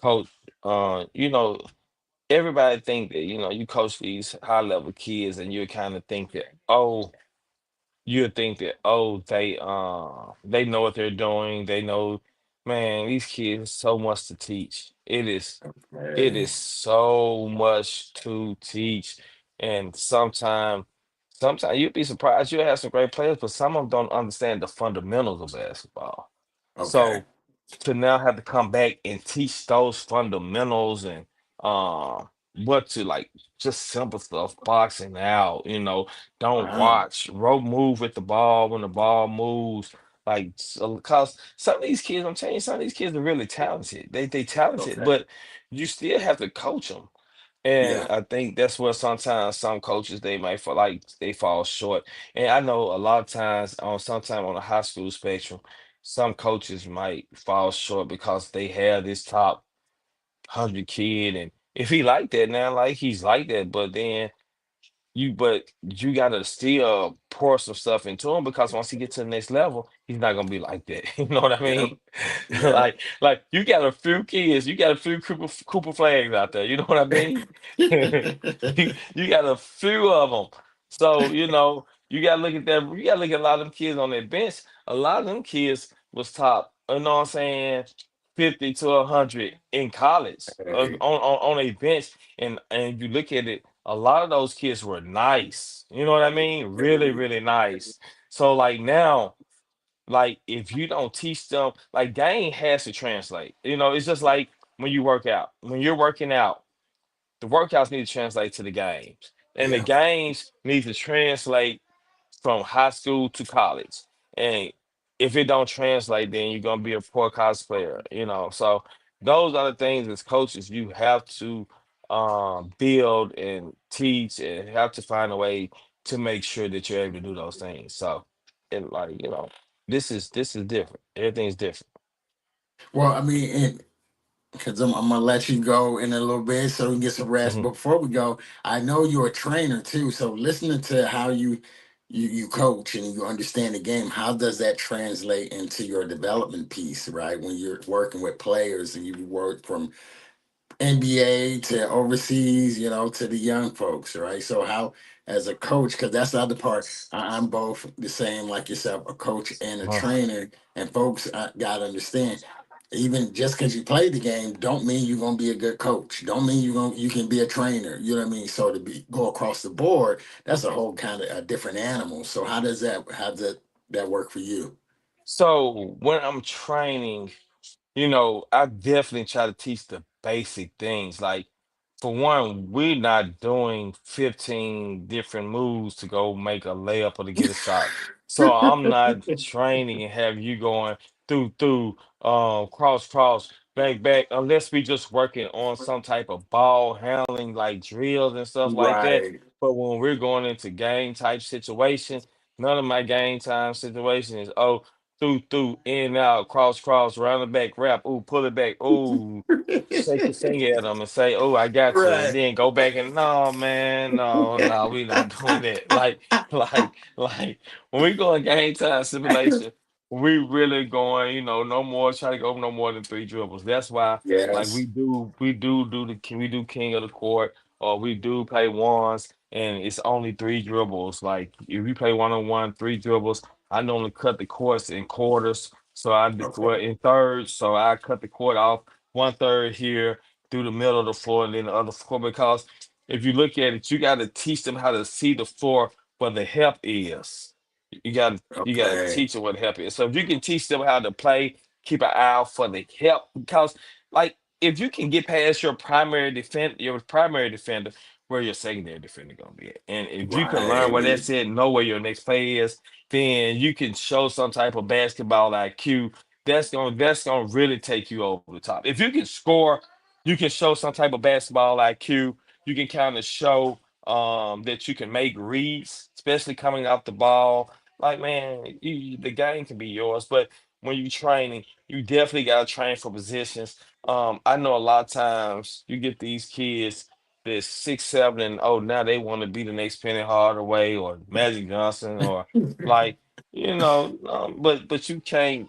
coach. Everybody think that you coach these high level kids, and you kind of think that you would think that they know what they're doing. They know, man, these kids so much to teach. It is okay, so much to teach, and sometimes sometimes you'd be surprised. You have some great players, but some of them don't understand the fundamentals of basketball. Okay. So to now have to come back and teach those fundamentals and um what to like, just simple stuff, boxing out, don't Wow. watch, rope move with the ball when the ball moves. Like, so, cause some of these kids, I'm telling you, some of these kids are really talented. They talented, Okay. but you still have to coach them. And Yeah. I think that's where sometimes some coaches they might feel like they fall short. And I know a lot of times sometime on the high school spectrum, some coaches might fall short because they have this top 100 kid, and if he like that now, like he's like that, but you gotta still pour some stuff into him, because once he gets to the next level, he's not gonna be like that. You know what I Yep. mean? Yep. Like you got a few kids, you got a few Cooper flags out there. You know what I mean? You got a few of them. So you gotta look at that. You gotta look at a lot of them kids on that bench. A lot of them kids was top. You know what I'm saying? 50 to 100 in college, Hey, on a bench, and you look at it, a lot of those kids were nice. You know what I mean? Really, hey, really nice. So like now, like if you don't teach them, like game has to translate. It's just like when you work out. When you're working out, the workouts need to translate to the games, and the yeah. games need to translate from high school to college. And if it don't translate, then you're gonna be a poor cosplayer. So those are the things as coaches you have to build and teach, and have to find a way to make sure that you're able to do those things. So, and like, this is different. Everything's different. Well, I mean, and because I'm gonna let you go in a little bit so we can get some rest. Mhm. But before we go, I know you're a trainer too. So listening to how you coach and you understand the game, how does that translate into your development piece, right? When you're working with players and you work from NBA to overseas, to the young folks, right? So how, as a coach, because that's the other part, I'm both the same like yourself, a coach and a Uh, trainer, and folks gotta understand. Even just because you play the game, don't mean you're gonna be a good coach. Don't mean you can be a trainer. You know what I mean? So to go across the board, that's a whole kind of a different animal. So how does that work for you? so when I'm training, I definitely try to teach the basic things. Like, for one, we're not doing 15 different moves to go make a layup or to get a shot. So I'm not training and have you going through, cross, back, unless we just working on some type of ball handling like drills and stuff like that. Right. But when we're going into game type situations, none of my game time situations is, oh, through, in and out, cross, round the back, wrap, ooh, pull it back, ooh, shake your finger at them and say, oh, I got you, and Right. then go back and, no, man, no, we not doing that. Like when we go in game time simulation, we really going, no more, try to go no more than three dribbles. That's why, like, Yes. we do king of the court, or we do play ones, and it's only three dribbles. Like, if we play 1-on-1, three dribbles, I normally cut the course in quarters. So well, Okay. in thirds. So I cut the court off one third here through the middle of the floor, and then the other floor. Because if you look at it, you got to teach them how to see the floor where the help is. You got to Okay. teach them what help is. So if you can teach them how to play, keep an eye out for the help. Because, like, if you can get past your primary defender, where your secondary defender gonna be at. And if you can learn where Right. that's at, know where your next play is, then you can show some type of basketball IQ. That's gonna really take you over the top. If you can score, you can show some type of basketball IQ. You can kind of show that you can make reads, especially coming off the ball. Like, man, the game can be yours, but when you training, you definitely gotta train for positions. I know a lot of times you get these kids that's 6'7", and oh, now they want to be the next Penny Hardaway or Magic Johnson, or like, but you can't,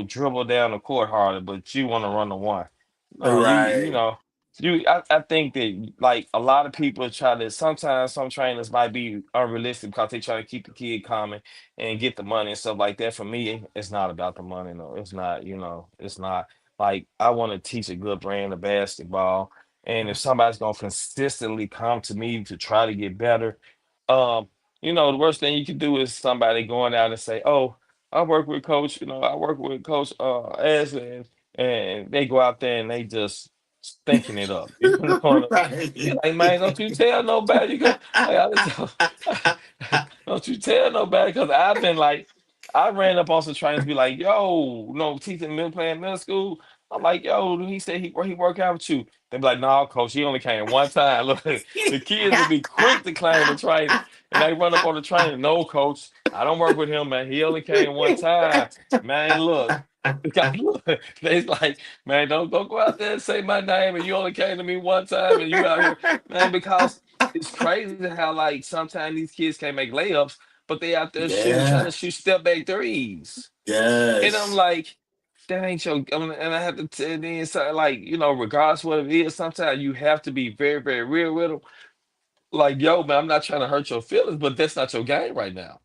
dribble down the court harder, but you want to run the one. No, Right. I think that, like, a lot of people try to, sometimes some trainers might be unrealistic because they try to keep the kid coming and get the money and stuff like that. For me, it's not about the money. No, it's not. It's not. Like, I want to teach a good brand of basketball, and if somebody's gonna consistently come to me to try to get better, um, the worst thing you can do is somebody going out and say, "Oh, I work with Coach, I work with Coach Ashley," and they go out there and they just stinking it up. You know what I mean? You're Right. like, man, don't you tell nobody. You got like I just don't you tell nobody because I've been like, I ran up on some trainers, be like, "Yo, teaching middle playing middle school." I'm like, "Yo, he said he work out with you." They be like, "No, coach, he only came one time." Look, the kids would be quick to claim the trainer. And they run up on the trainer. No, coach, I don't work with him, man. He only came one time. Man, look. Look, they like, man, don't go out there and say my name and you only came to me one time and you out here, man, because it's crazy how like sometimes these kids can't make layups, but they out there shooting, trying to Yeah. shoot step back threes. And I'm Yes. like, that ain't your, and I have to tell then so like, regardless what it is, sometimes you have to be very, very real with them. Like, yo, man, I'm not trying to hurt your feelings, but that's not your game right now.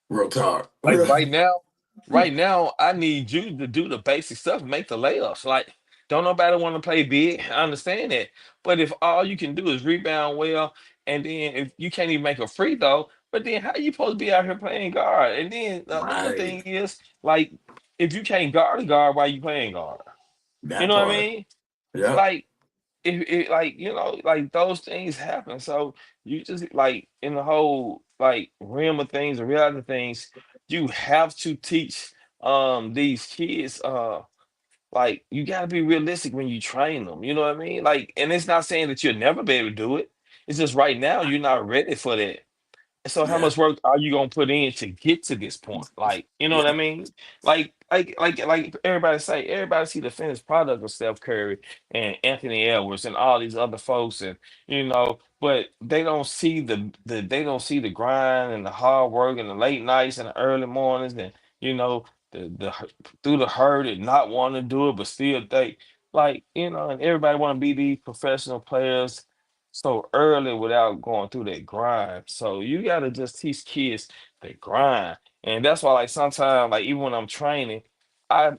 Real talk. Like right now, I need you to do the basic stuff, make the layups. Like, don't nobody want to play big. I understand that. But if all you can do is rebound well, and then if you can't even make a free throw, but then how you supposed to be out here playing guard? And then another Right. thing is, like, if you can't guard a guard, why you playing guard? You That know what I part. mean? Yep. Like, if like like those things happen, so you just like in the whole like realm of things and reality of things, you have to teach these kids like you got to be realistic when you train them, you know what I mean? Like, and it's not saying that you'll never be able to do it. It's just right now you're not ready for that. So how Yeah. much work are you gonna put in to get to this point? Like, you know what I Yeah. mean? Like everybody see the finished product of Steph Curry and Anthony Edwards and all these other folks, and but they don't see they don't see the grind and the hard work and the late nights and the early mornings and you know through the hurt and not wanting to do it, but still they and everybody want to be these professional players so early without going through that grind. So you gotta just teach kids that grind. And that's why like sometimes like even when I'm training, I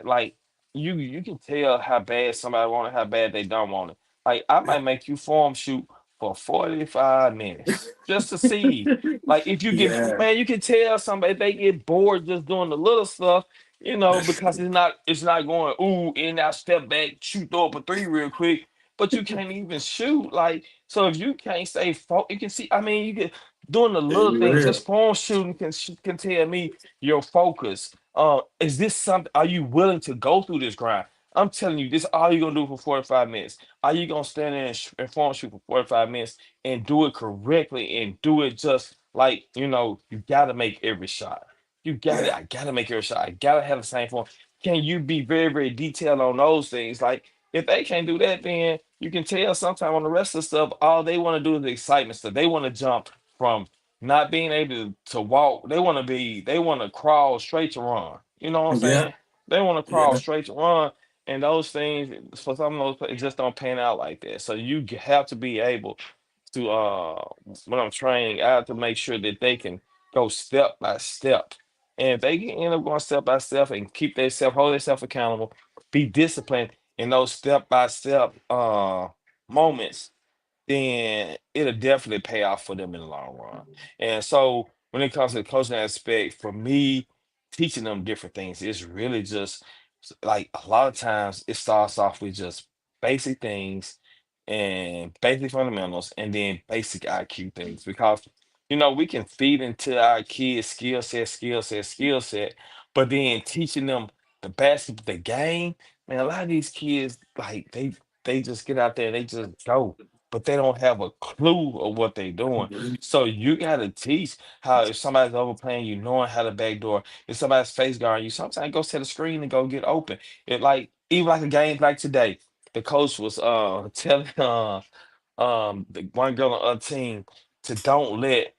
like you can tell how bad somebody want it, how bad they don't want it. Like I might make you form shoot for 45 minutes just to see. Like if you get Yeah. man, you can tell somebody they get bored just doing the little stuff, because it's not going ooh in out step back, shoot throw up a three real quick but you can't even shoot. Like, so if you can't stay focused, you can see. I mean, you get doing the It's little things. real. Just phone shooting can tell me your focus. Is this something? Are you willing to go through this grind? I'm telling you, this all you're gonna do for 45 minutes. Are you gonna stand there and, and phone shoot for 45 minutes and do it correctly and do it just like you gotta make every shot. You got it. Yeah. I gotta make every shot. I gotta have the same form. Can you be very, very detailed on those things? Like if they can't do that, then you can tell sometime on the rest of the stuff, all they want to do is the excitement stuff. They want to jump from not being able to walk. They want to crawl straight to run. You know what I'm Yeah. saying? They want to crawl Yeah. straight to run. And those things, for some of those, it just don't pan out like that. So you have to be able to, when I'm training, I have to make sure that they can go step by step. And if they can end up going step by step and hold themselves accountable, be disciplined in those step by step moments, then it'll definitely pay off for them in the long run. And so when it comes to the coaching aspect, for me, teaching them different things, it's really just like a lot of times it starts off with just basic things and basic fundamentals and then basic IQ things because we can feed into our kids skill set, but then teaching them the game, man, a lot of these kids like they just get out there and they just go but they don't have a clue of what they're doing. So you gotta teach how if somebody's overplaying you, knowing how to backdoor. If somebody's face guarding you, sometimes go set a screen and go get open. It like even like a game like today, the coach was telling the one girl on our team to don't let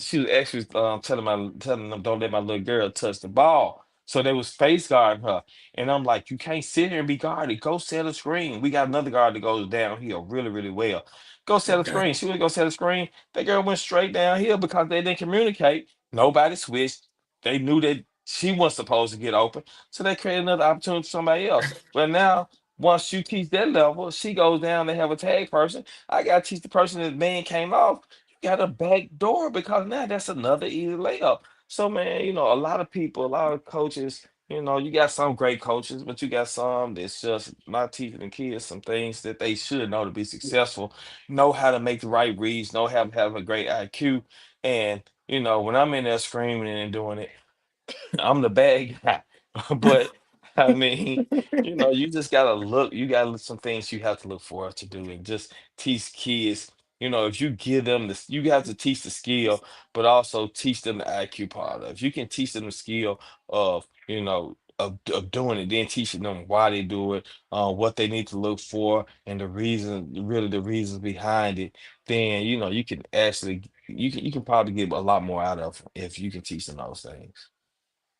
she was actually telling them don't let my little girl touch the ball. So they was face guarding her. And I'm like, you can't sit here and be guarded. Go set a screen. We got another guard that goes downhill really, really well. Go set a Okay. screen. She would go set a screen. That girl went straight downhill because they didn't communicate. Nobody switched. They knew that she wasn't supposed to get open. So they created another opportunity for somebody else. But now, once you teach that level, she goes down, they have a tag person. I gotta teach the person that man came off. got a back door because now that's another easy layup. So man, a lot of people, a lot of coaches, you got some great coaches, but you got some that's just not teaching the kids some things that they should know to be successful, know how to make the right reads, know how to have a great IQ. And when I'm in there screaming and doing it, I'm the bad guy. But I mean, you just gotta look, you gotta look some things you have to look for to do and just teach kids. If you give them this, you have to teach the skill, but also teach them the IQ part of it. If you can teach them the skill of doing it, then teaching them why they do it, what they need to look for, and the reason, really the reasons behind it, then you can actually you can probably get a lot more out of 'em if you can teach them those things.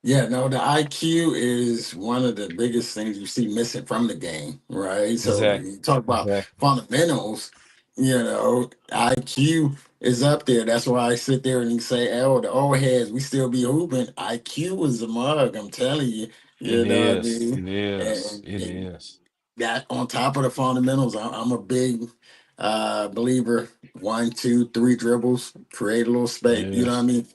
Yeah, no, the IQ is one of the biggest things you see missing from the game, right? So Exactly. you talk about Exactly. fundamentals, IQ is up there. That's why I sit there and you say, oh, the old heads, we still be hooping. IQ is the mug, I'm telling you, It you know what I is. mean? It is. And, It and is. that on top of the fundamentals, I'm a big believer. One, two, three dribbles, create a little space, you know what I Yes. mean?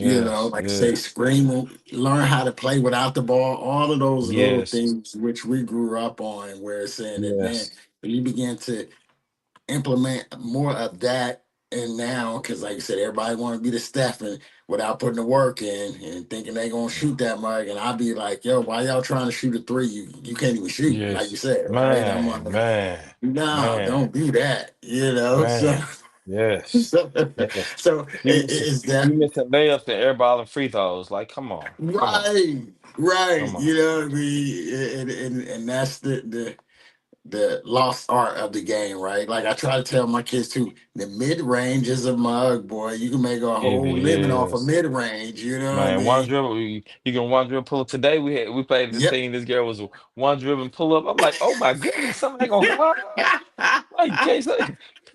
Yes. Like I say, Yes. scream, learn how to play without the ball, all of those little Yes. things which we grew up on, where it's saying that, man, Yes. when you begin to implement more of that, and now, because like I said, everybody want to be the Stephen without putting the work in and thinking they gonna shoot that mug, and I'll be like, yo, why y'all trying to shoot a three? You can't even shoot, like you Yes. said, right? I'm like, Man. Man. no, Man. don't do that, So, Man. Yes. so, Yes. so it's that. You missing layups and airball and free throws. Like, come on. Come on. Right, right. Come on. You know what I mean? And that's the lost art of the game, right? Like I try to tell my kids too, the mid range is a mug, boy. You can make a It whole living off of is. mid range. You know what I Man, one mean? dribble, you can one dribble pull up. Today we played this Yep. team. This girl was a one dribble and pull up. I'm like, oh my goodness, somebody gonna guard her? Like,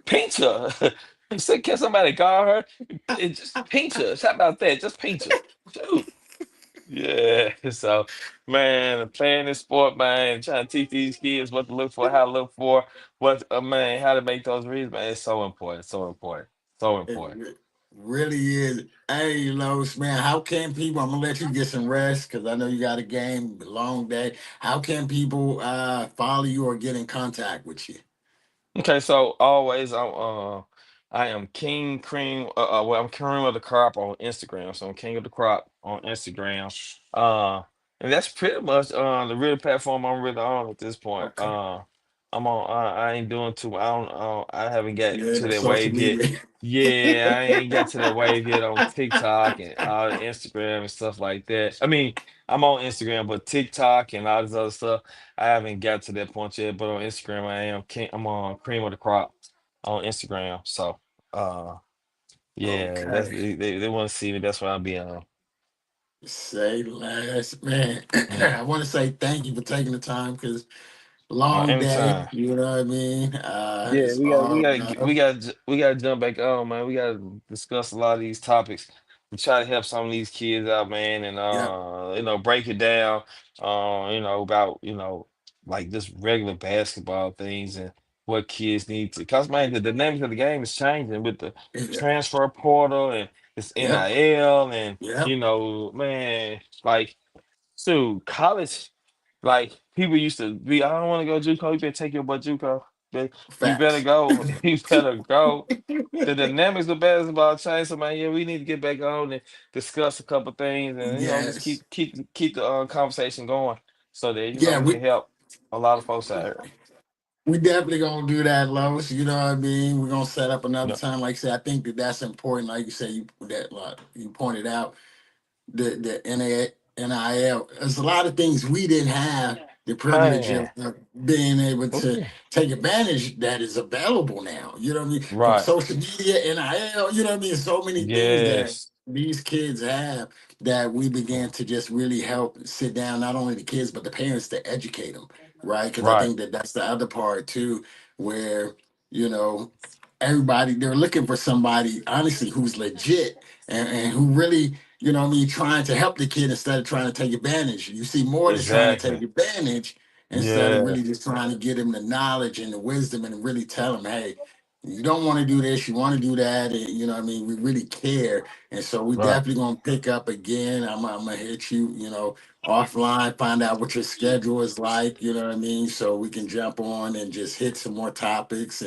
paint her. So can somebody guard her? Just paint her. How about that? Just paint her. Shoot. Yeah. So, man, playing this sport, man, trying to teach these kids what to look for, how to look for, man, how to make those reads, man, it's so important. So important. So It important. really is. Hey, Lois, man, how can people? I'm gonna let you get some rest because I know you got a game, long day. How can people follow you or get in contact with you? Okay, so always I am King Cream. Well, I'm Cream of the Crop on Instagram. So I'm King of the Crop on Instagram. Uh, and that's pretty much the real platform I'm really on at this point. Okay. I'm on. I ain't doing too. I haven't got Yeah, to the that social wave yet. media. Yeah, I ain't got to that wave yet on TikTok and Instagram and stuff like that. I mean, I'm on Instagram, but TikTok and all this other stuff. I haven't got to that point yet, but on Instagram I am king. I'm on Cream of the Crop on Instagram. So uh yeah, that's Okay. they want to see me. That's why I'll be on. Say less, man. Yeah. I want to say thank you for taking the time because long day, Anytime. you know what I mean? Yeah, It's all love. we got to jump back on, man. We got to discuss a lot of these topics. We try to help some of these kids out, man, and Yep. break it down. About like just regular basketball things and what kids need to. Cause man, the dynamics of the game is changing with the Yep. transfer portal and this Yep. NIL and Yep. man, like. So college, like people used to be, I don't want to go JUCO. You better take your butt JUCO. You better Facts. go. You better go. The dynamics of basketball changed. So man, yeah, we need to get back on and discuss a couple things, and just Yes. keep the conversation going, so that Yeah, we can help a lot of folks out here. we definitely gonna do that, Lois. You know what I mean? We're gonna set up another Yeah. time. Like I said, I think that that's important. Like you said, you pointed out the NIL. There's a lot of things we didn't have the privilege Man. of being able to Ooh. take advantage that is available now. You know what I mean? From Right. social media, NIL, you know what I mean? So many things that Yes. these kids have that we began to just really help sit down, not only the kids, but the parents to educate them, right? Because I Right. think that that's the other part too, where, you know, everybody, they're looking for somebody, honestly, who's legit and who really what I mean, trying to help the kid instead of trying to take advantage. You see more than trying to take Exactly. advantage instead of Yeah. really just trying to get him the knowledge and the wisdom and really tell him, hey, you don't want to do this, you want to do that, and you know what I mean, we really care. And so we Right. definitely gonna pick up again. I'm gonna hit you, offline, find out what your schedule is like, you know what I mean, so we can jump on and just hit some more topics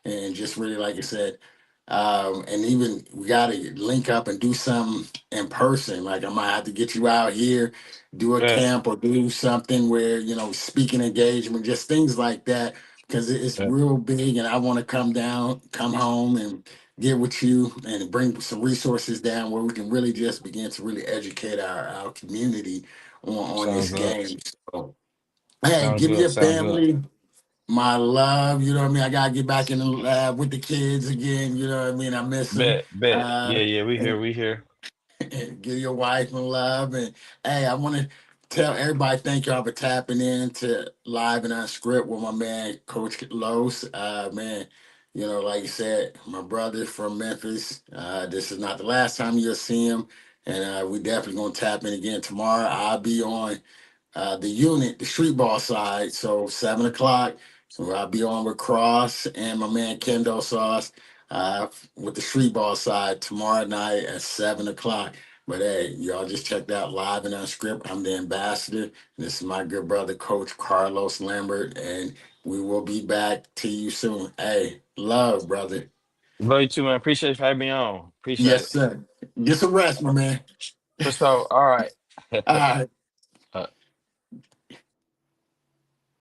and just really, like I said, and even we gotta link up and do something in person. Like I might have to get you out here, do a Yeah. camp or do something where, speaking engagement, just things like that, because it's Yeah. real big. And I want to come down, come home, and get with you and bring some resources down where we can really just begin to really educate our community on Sounds this good. game. So, hey, Sounds give good. your Sounds good. family my love. You know what I mean? I gotta get back in the lab with the kids again. You know what I mean? I miss them. Bet. Bet. Yeah. Uh, Yeah. We here. and We here. give your wife my love. And hey, I want to tell everybody thank y'all for tapping in to Live and Unscript with my man Coach Los. Man, like you said, my brother from Memphis. This is not the last time you'll see him, and we definitely gonna tap in again tomorrow. I'll be on the unit, the street ball side. So 7 o'clock. So I'll be on with Cross and my man Kendo Sauce with the street ball side tomorrow night at 7 o'clock. But hey, y'all just checked out Live and Unscript. I'm the ambassador. This is my good brother, Coach Carlos Lambert, and we will be back to you soon. Hey, love, brother. Love you too, man. Appreciate you for having me on. Appreciate Yes, it. sir. Get some rest, my man. For sure. All right. All right.